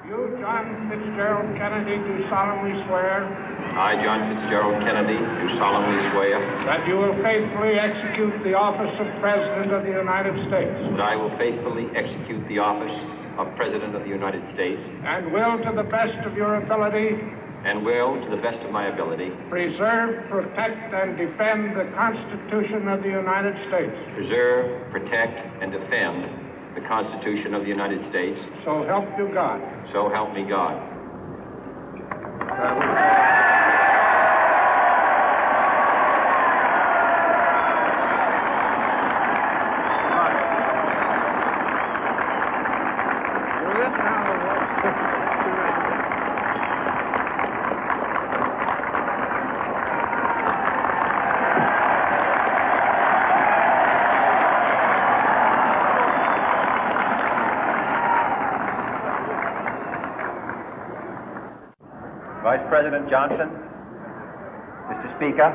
You, John Fitzgerald Kennedy, do solemnly swear. I, John Fitzgerald Kennedy, do solemnly swear. That you will faithfully execute the office of President of the United States. That I will faithfully execute the office of President of the United States. And will, to the best of your ability. And will, to the best of my ability. Preserve, protect, and defend the Constitution of the United States. Preserve, protect, and defend the Constitution of the United States. So help you God. So help me God. Vice President Johnson, Mr. Speaker,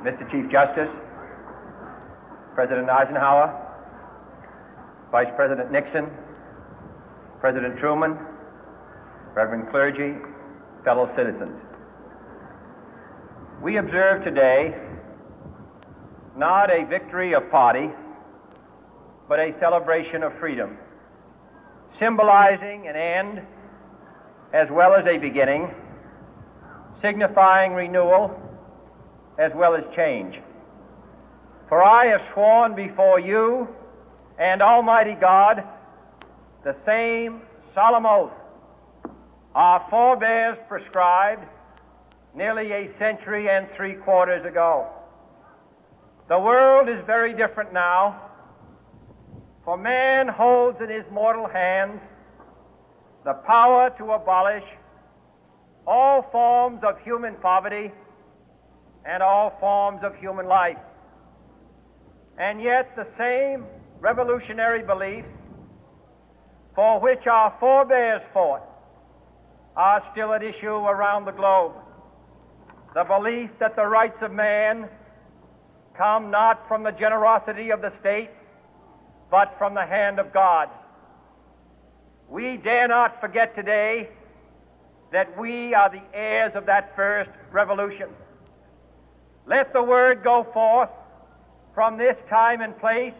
Mr. Chief Justice, President Eisenhower, Vice President Nixon, President Truman, Reverend clergy, fellow citizens. We observe today not a victory of party, but a celebration of freedom, symbolizing an end as well as a beginning, signifying renewal as well as change. For I have sworn before you and Almighty God the same solemn oath our forebears prescribed nearly a century and 3/4 ago. The world is very different now, for man holds in his mortal hands the power to abolish all forms of human poverty and all forms of human life. And yet the same revolutionary beliefs for which our forebears fought are still at issue around the globe. The belief that the rights of man come not from the generosity of the state, but from the hand of God. We dare not forget today that we are the heirs of that first revolution. Let the word go forth from this time and place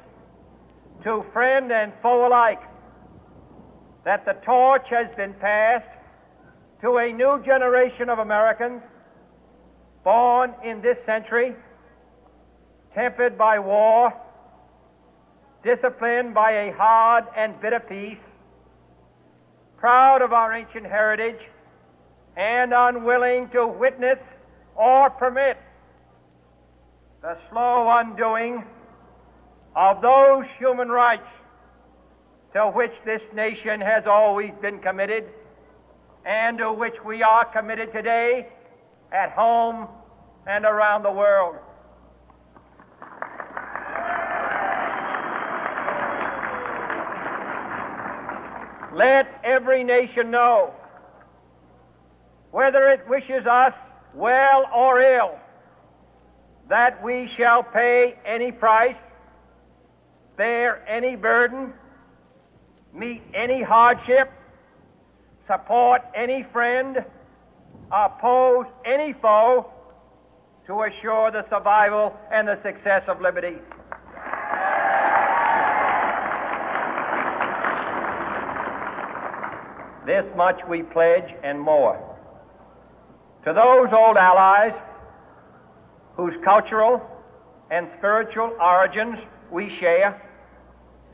to friend and foe alike that the torch has been passed to a new generation of Americans born in this century, tempered by war, disciplined by a hard and bitter peace, proud of our ancient heritage, and unwilling to witness or permit the slow undoing of those human rights to which this nation has always been committed and to which we are committed today at home and around the world. Let every nation know, whether it wishes us well or ill, that we shall pay any price, bear any burden, meet any hardship, support any friend, oppose any foe to assure the survival and the success of liberty. This much we pledge and more. To those old allies whose cultural and spiritual origins we share,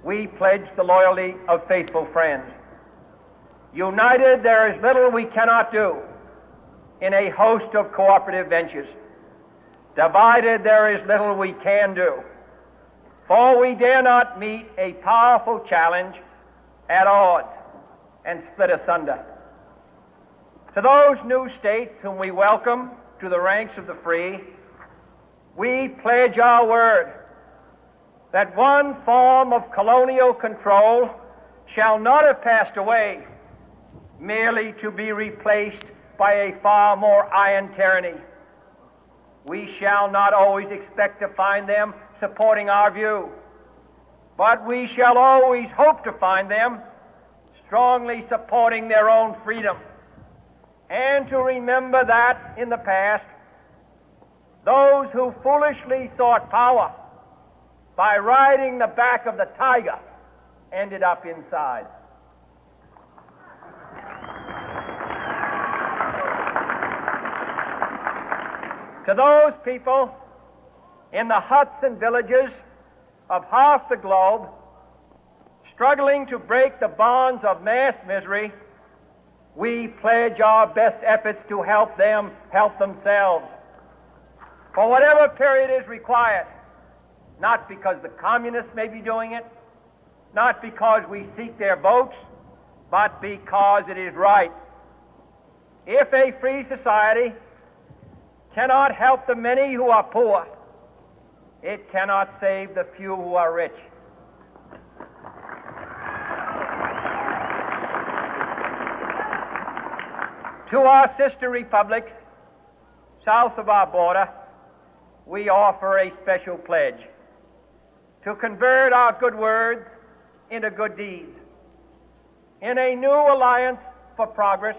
we pledge the loyalty of faithful friends. United, there is little we cannot do in a host of cooperative ventures. Divided, there is little we can do, for we dare not meet a powerful challenge at odds and split asunder. To those new states whom we welcome to the ranks of the free, we pledge our word that one form of colonial control shall not have passed away, merely to be replaced by a far more iron tyranny. We shall not always expect to find them supporting our view, but we shall always hope to find them strongly supporting their own freedom, and to remember that in the past, those who foolishly sought power by riding the back of the tiger ended up inside. To those people in the huts and villages of half the globe struggling to break the bonds of mass misery, we pledge our best efforts to help them help themselves for whatever period is required, not because the communists may be doing it, not because we seek their votes, but because it is right. If a free society cannot help the many who are poor, it cannot save the few who are rich. To our sister republics south of our border, we offer a special pledge to convert our good words into good deeds, in a new alliance for progress,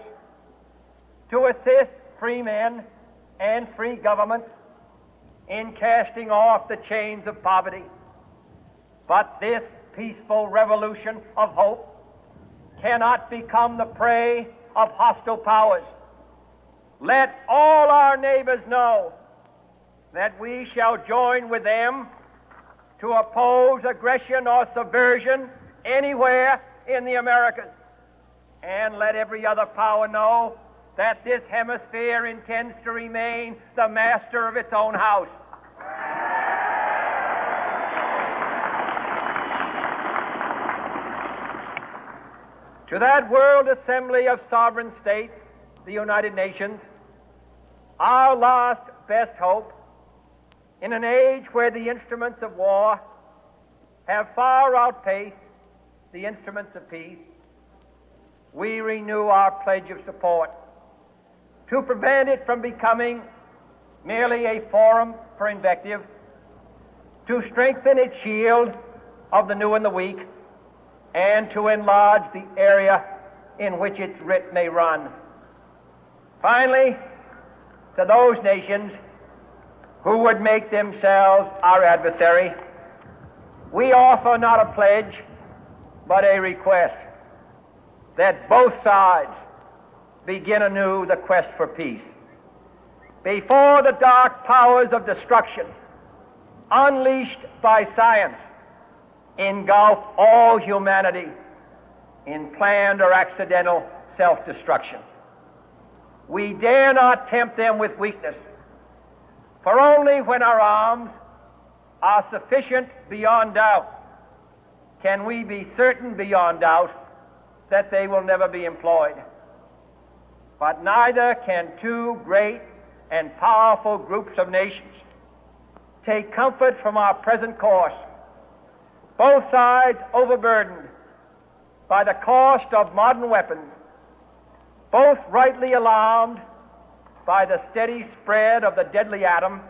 to assist free men and free governments in casting off the chains of poverty. But this peaceful revolution of hope cannot become the prey of hostile powers. Let all our neighbors know that we shall join with them to oppose aggression or subversion anywhere in the Americas. And let every other power know that this hemisphere intends to remain the master of its own house. To that World Assembly of Sovereign States, the United Nations, our last best hope, in an age where the instruments of war have far outpaced the instruments of peace, we renew our pledge of support to prevent it from becoming merely a forum for invective, to strengthen its shield of the new and the weak, and to enlarge the area in which its writ may run. Finally, to those nations who would make themselves our adversary, we offer not a pledge, but a request that both sides begin anew the quest for peace. Before the dark powers of destruction, unleashed by science, engulf all humanity in planned or accidental self-destruction, we dare not tempt them with weakness, for only when our arms are sufficient beyond doubt can we be certain beyond doubt that they will never be employed. But neither can two great and powerful groups of nations take comfort from our present course, both sides overburdened by the cost of modern weapons, both rightly alarmed by the steady spread of the deadly atom,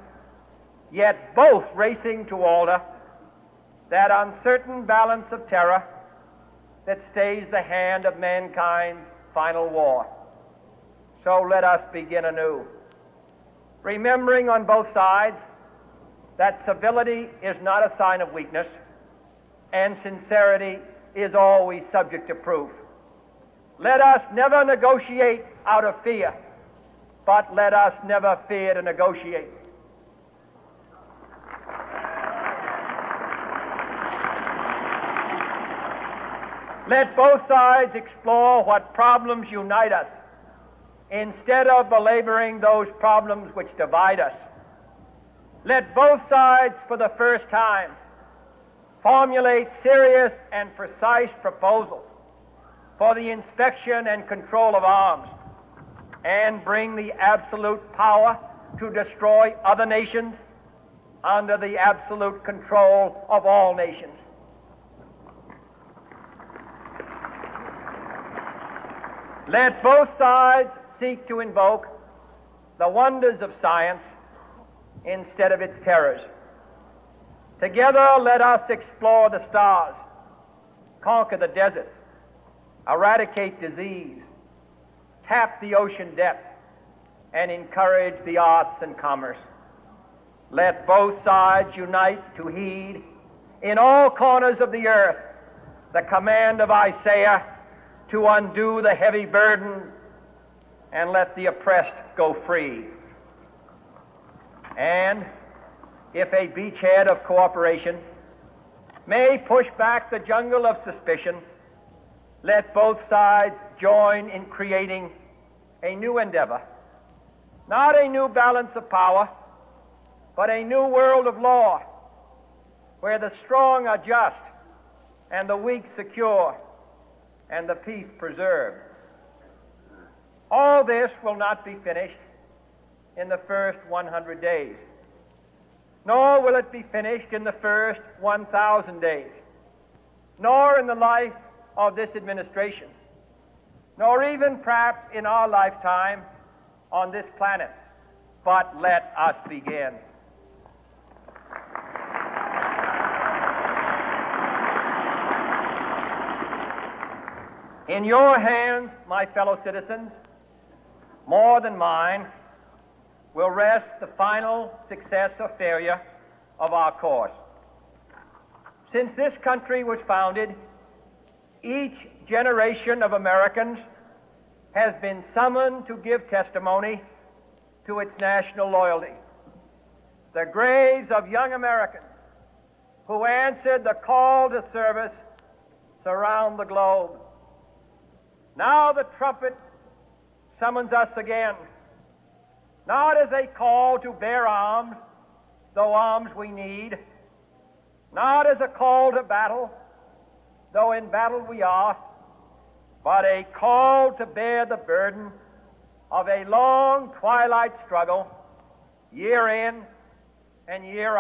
yet both racing to alter that uncertain balance of terror that stays the hand of mankind's final war. So let us begin anew, remembering on both sides that civility is not a sign of weakness, and sincerity is always subject to proof. Let us never negotiate out of fear, but let us never fear to negotiate. Let both sides explore what problems unite us, instead of belaboring those problems which divide us. Let both sides, for the first time, formulate serious and precise proposals for the inspection and control of arms, and bring the absolute power to destroy other nations under the absolute control of all nations. Let both sides seek to invoke the wonders of science instead of its terrors. Together, let us explore the stars, conquer the deserts, eradicate disease, tap the ocean depth, and encourage the arts and commerce. Let both sides unite to heed in all corners of the earth the command of Isaiah to undo the heavy burden and let the oppressed go free. And if a beachhead of cooperation may push back the jungle of suspicion, let both sides join in creating a new endeavor, not a new balance of power, but a new world of law, where the strong are just and the weak secure and the peace preserved. All this will not be finished in the first 100 days, nor will it be finished in the first 1,000 days, nor in the life of this administration, nor even perhaps in our lifetime on this planet. But let us begin. In your hands, my fellow citizens, more than mine, will rest the final success or failure of our course. Since this country was founded, each generation of Americans has been summoned to give testimony to its national loyalty. The graves of young Americans who answered the call to service surround the globe. Now the trumpet summons us again, not as a call to bear arms, though arms we need, not as a call to battle, though in battle we are, but a call to bear the burden of a long twilight struggle, year in and year out.